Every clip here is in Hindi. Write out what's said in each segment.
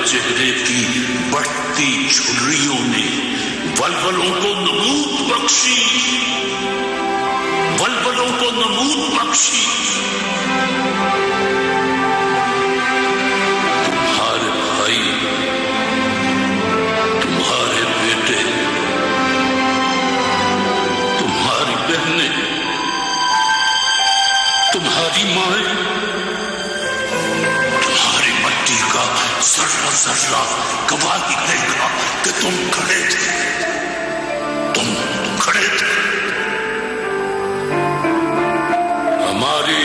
चेहरे की बढ़ती झुर्रियों ने वल्वलों को नमूद बख्शी, वल्वलों को नमूद बख्शी। तुम्हारे भाई, तुम्हारे बेटे, तुम्हारी बहनें, तुम्हारी माएं, तुम्हारी मट्टी का जर्रा जर्रा गवाही देगा कि तुम खड़े थे, तुम खड़े थे। हमारी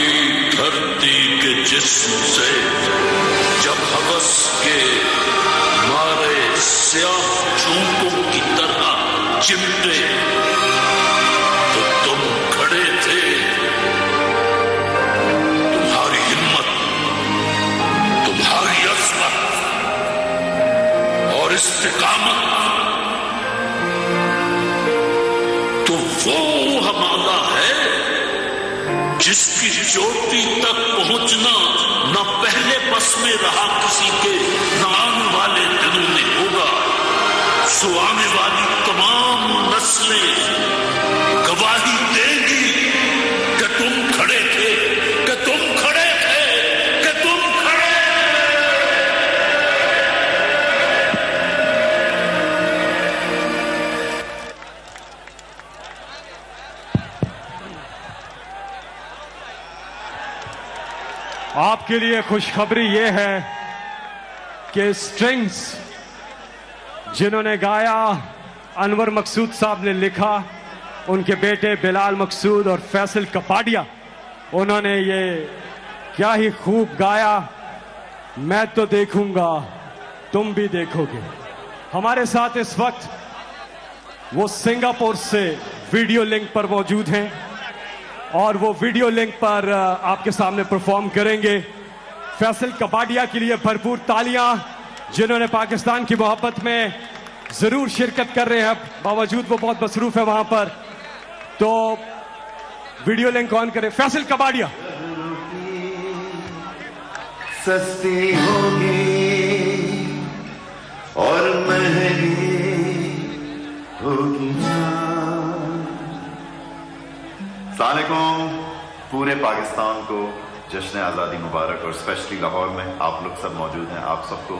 धरती के जिस्म से जब हवस के मारे स्याह झोंकों की तरह चिमटे तो तुम खड़े थे। तुम्हारी हिम्मत, तुम्हारी अज़मत और इस्तिकामत तो वो हमारा है जिसकी चोटी तक पहुंचना न पहले बस में रहा किसी के, न आने वाले दिनों में होगा। सो आने वाली तमाम नस्लें गवाही देंगी कि तुम खड़े थे, कि तुम खड़े थे, कि तुम खड़े। आपके लिए खुशखबरी ये है कि स्ट्रिंग्स जिन्होंने गाया अनवर मकसूद साहब ने लिखा, उनके बेटे बिलाल मकसूद और फैसल कपाडिया, उन्होंने ये क्या ही खूब गाया। मैं तो देखूंगा तुम भी देखोगे। हमारे साथ इस वक्त वो सिंगापुर से वीडियो लिंक पर मौजूद हैं और वो वीडियो लिंक पर आपके सामने परफॉर्म करेंगे। फैसल कपाडिया के लिए भरपूर तालियां, जिन्होंने पाकिस्तान की मोहब्बत में जरूर शिरकत कर रहे हैं, बावजूद वो बहुत मसरूफ है वहां पर। तो वीडियो लिंक ऑन करें। फैसल कपाडिया। सस्ती होगी और महंगी होगी। अस्सलामुअलैकुम, पूरे पाकिस्तान को जश्न आज़ादी मुबारक और स्पेशली लाहौर में आप लोग सब मौजूद हैं, आप सबको